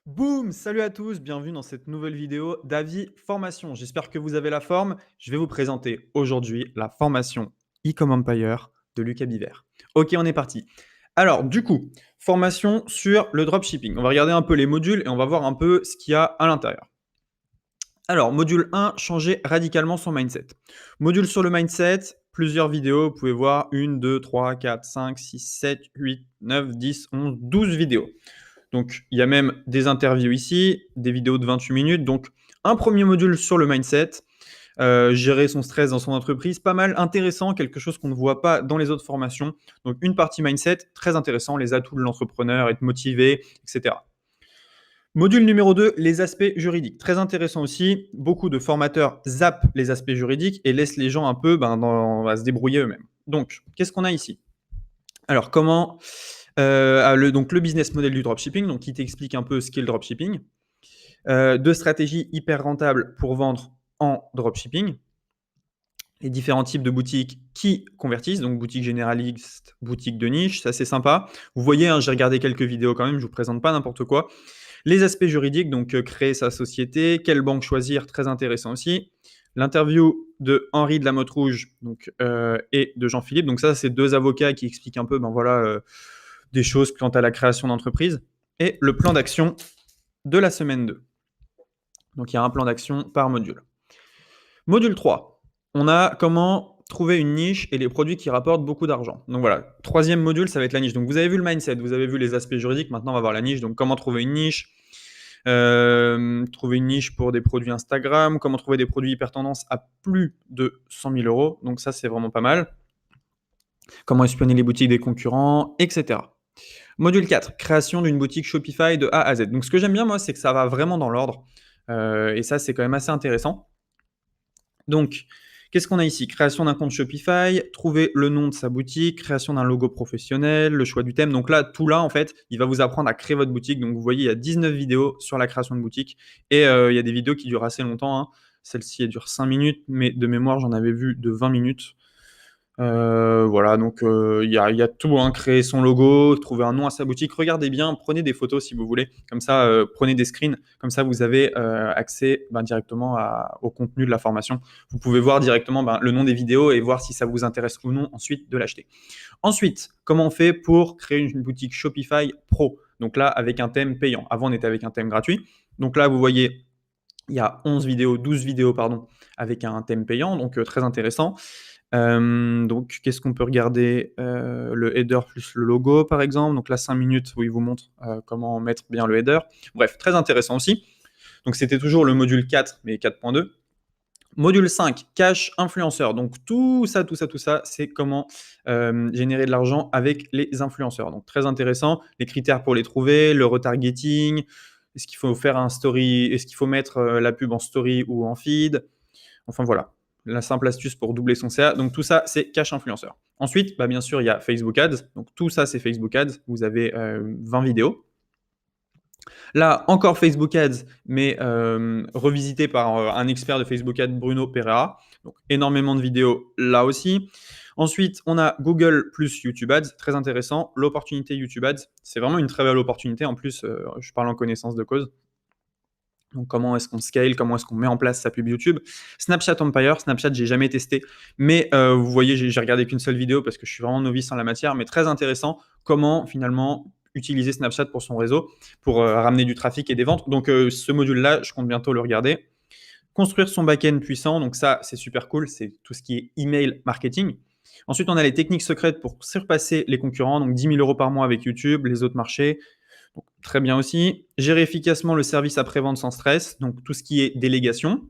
Boum! Salut à tous, bienvenue dans cette nouvelle vidéo d'Avis Formation. J'espère que vous avez la forme. Je vais vous présenter aujourd'hui la formation E-Com Empire de Lucas Biver. Ok, on est parti. Alors, du coup, formation sur le dropshipping. On va regarder un peu les modules et on va voir un peu ce qu'il y a à l'intérieur. Alors, module 1, changer radicalement son mindset. Module sur le mindset, plusieurs vidéos. Vous pouvez voir 1, 2, 3, 4, 5, 6, 7, 8, 9, 10, 11, 12 vidéos. Donc, il y a même des interviews ici, des vidéos de 28 minutes. Donc, un premier module sur le mindset, gérer son stress dans son entreprise, pas mal intéressant, quelque chose qu'on ne voit pas dans les autres formations. Donc, une partie mindset, très intéressant, les atouts de l'entrepreneur, être motivé, etc. Module numéro 2, les aspects juridiques. Très intéressant aussi. Beaucoup de formateurs zappent les aspects juridiques et laissent les gens un peu à se débrouiller eux-mêmes. Donc, qu'est-ce qu'on a ici? Alors, comment donc le business model du dropshipping, donc qui t'explique un peu ce qu'est le dropshipping. Deux stratégies hyper rentables pour vendre en dropshipping. Les différents types de boutiques qui convertissent, donc boutique généraliste, boutique de niche, ça c'est sympa. Vous voyez, j'ai regardé quelques vidéos quand même, je vous présente pas n'importe quoi. Les aspects juridiques, donc créer sa société, quelle banque choisir, très intéressant aussi. L'interview de Henri de la Motte Rouge et de Jean-Philippe. Donc ça, c'est deux avocats qui expliquent un peu des choses quant à la création d'entreprise. Et le plan d'action de la semaine 2. Donc il y a un plan d'action par module. Module 3, on a comment trouver une niche et les produits qui rapportent beaucoup d'argent. Donc voilà, troisième module, ça va être la niche. Donc vous avez vu le mindset, vous avez vu les aspects juridiques, maintenant on va voir la niche. Donc comment trouver une niche, trouver une niche pour des produits Instagram, comment trouver des produits hyper tendance à plus de 100 000 euros. Donc ça, c'est vraiment pas mal. Comment espionner les boutiques des concurrents, etc. Module 4, création d'une boutique Shopify de A à Z. Donc ce que j'aime bien, moi, c'est que ça va vraiment dans l'ordre. Et ça, c'est quand même assez intéressant. Donc, qu'est-ce qu'on a ici? Création d'un compte Shopify, trouver le nom de sa boutique, création d'un logo professionnel, le choix du thème. Donc là, tout là, en fait, il va vous apprendre à créer votre boutique. Donc vous voyez, il y a 19 vidéos sur la création de boutique. Et il y a des vidéos qui durent assez longtemps, hein. Celle-ci, elle dure 5 minutes, mais de mémoire, j'en avais vu de 20 minutes. Voilà, donc il y a tout, hein, créer son logo, trouver un nom à sa boutique. Regardez bien, prenez des photos si vous voulez. Comme ça, prenez des screens. Comme ça, vous avez accès directement au contenu de la formation. Vous pouvez voir directement le nom des vidéos et voir si ça vous intéresse ou non ensuite de l'acheter. Ensuite, comment on fait pour créer une boutique Shopify Pro? Donc là, avec un thème payant. Avant, on était avec un thème gratuit. Donc là, vous voyez, il y a 12 vidéos, pardon, avec un thème payant, donc très intéressant. Donc, qu'est-ce qu'on peut regarder? Le header plus le logo, par exemple. Donc là, 5 minutes où il vous montre comment mettre bien le header. Bref, très intéressant aussi. Donc, c'était toujours le module 4, mais 4.2. Module 5, cash influenceur. Donc, tout ça, c'est comment générer de l'argent avec les influenceurs. Donc, très intéressant. Les critères pour les trouver, le retargeting. Est-ce qu'il faut faire un story? Est-ce qu'il faut mettre la pub en story ou en feed? Enfin voilà, la simple astuce pour doubler son CA. Donc tout ça, c'est cash influenceur. Ensuite, bien sûr, il y a Facebook Ads. Donc tout ça, c'est Facebook Ads. Vous avez 20 vidéos. Là, encore Facebook Ads, mais revisité par un expert de Facebook Ads, Bruno Pereira. Donc énormément de vidéos là aussi. Ensuite, on a Google plus YouTube Ads, très intéressant. L'opportunité YouTube Ads, c'est vraiment une très belle opportunité. En plus, je parle en connaissance de cause. Donc, comment est-ce qu'on scale, comment est-ce qu'on met en place sa pub YouTube. Snapchat Empire, Snapchat, j'ai jamais testé, mais vous voyez, j'ai regardé qu'une seule vidéo parce que je suis vraiment novice en la matière, mais très intéressant comment finalement utiliser Snapchat pour son réseau, pour ramener du trafic et des ventes. Donc, ce module-là, je compte bientôt le regarder. Construire son back-end puissant, donc ça, c'est super cool, c'est tout ce qui est email marketing. Ensuite, on a les techniques secrètes pour surpasser les concurrents, donc 10 000 euros par mois avec YouTube, les autres marchés. Donc, très bien aussi. Gérer efficacement le service après-vente sans stress, donc tout ce qui est délégation.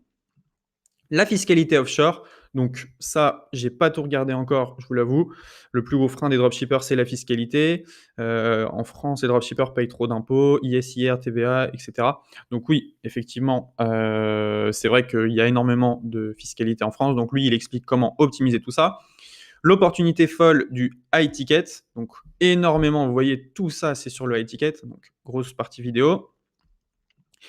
La fiscalité offshore, donc ça, j'ai pas tout regardé encore, je vous l'avoue. Le plus gros frein des dropshippers, c'est la fiscalité. En France, les dropshippers payent trop d'impôts, ISIR, TVA, etc. Donc oui, effectivement, c'est vrai qu'il y a énormément de fiscalité en France. Donc lui, il explique comment optimiser tout ça. L'opportunité folle du high ticket, donc énormément, vous voyez, tout ça, c'est sur le high ticket, donc grosse partie vidéo.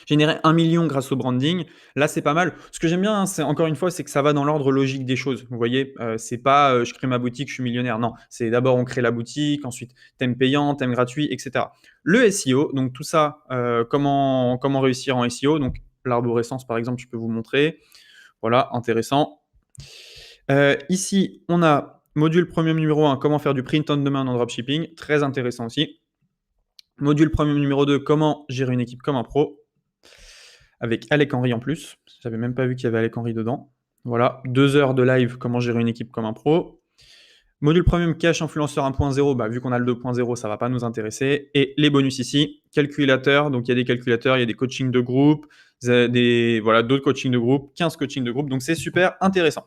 Générer 1 million grâce au branding, là, c'est pas mal. Ce que j'aime bien, hein, c'est encore une fois, c'est que ça va dans l'ordre logique des choses. Vous voyez? C'est pas, je crée ma boutique, je suis millionnaire. Non, c'est d'abord on crée la boutique, ensuite thème payant, thème gratuit et cetera. Le SEO, donc tout ça, comment réussir en SEO? Donc l'arborescence, par exemple, je peux vous montrer. Voilà, intéressant. Ici, on a module premium numéro 1, comment faire du print on demand en dropshipping, très intéressant aussi. Module premium numéro 2, comment gérer une équipe comme un pro, avec Alec Henry en plus. J'avais même pas vu qu'il y avait Alec Henry dedans. Voilà, 2 heures de live, comment gérer une équipe comme un pro. Module premium cash influenceur 1.0, bah, vu qu'on a le 2.0, ça va pas nous intéresser. Et les bonus ici, calculateur, donc il y a des calculateurs, il y a des coachings de groupe, voilà, d'autres coachings de groupe, 15 coachings de groupe, donc c'est super intéressant.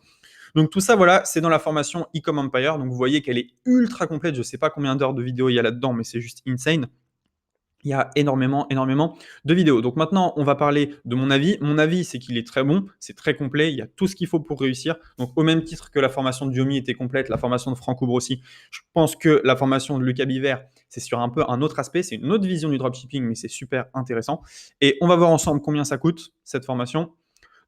Donc tout ça, voilà, c'est dans la formation Ecom Empire. Donc vous voyez qu'elle est ultra complète. Je ne sais pas combien d'heures de vidéos il y a là-dedans, mais c'est juste insane. Il y a énormément de vidéos. Donc maintenant, on va parler de mon avis. Mon avis, c'est qu'il est très bon, c'est très complet, il y a tout ce qu'il faut pour réussir. Donc au même titre que la formation de Diomi était complète, la formation de Franck Oubre aussi, je pense que la formation de Lucas Biver, c'est sur un peu un autre aspect, c'est une autre vision du dropshipping, mais c'est super intéressant. Et on va voir ensemble combien ça coûte, cette formation.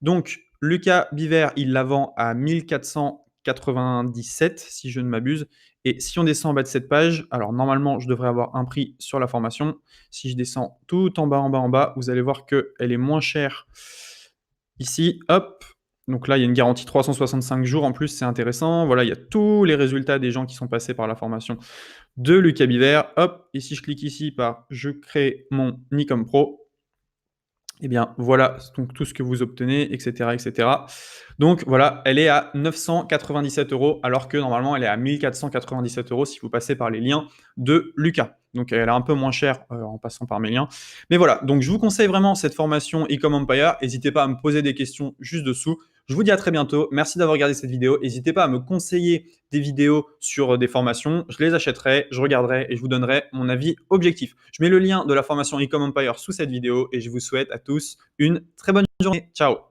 Donc, Lucas Biver, il la vend à 1497, si je ne m'abuse. Et si on descend en bas de cette page, alors normalement, je devrais avoir un prix sur la formation. Si je descends tout en bas, en bas, en bas, vous allez voir qu'elle est moins chère ici. Hop. Donc là, il y a une garantie 365 jours en plus, c'est intéressant. Voilà, il y a tous les résultats des gens qui sont passés par la formation de Lucas Biver. Hop. Et si je clique ici par « Je crée mon Ecom Pro », eh bien, voilà donc tout ce que vous obtenez, etc., etc. Donc voilà, elle est à 997 € alors que normalement, elle est à 1497 € si vous passez par les liens de Lucas. Donc elle est un peu moins chère en passant par mes liens. Mais voilà, donc je vous conseille vraiment cette formation Ecom Empire. N'hésitez pas à me poser des questions juste dessous. Je vous dis à très bientôt. Merci d'avoir regardé cette vidéo. N'hésitez pas à me conseiller des vidéos sur des formations. Je les achèterai, je regarderai et je vous donnerai mon avis objectif. Je mets le lien de la formation Ecom Empire sous cette vidéo et je vous souhaite à tous une très bonne journée. Ciao!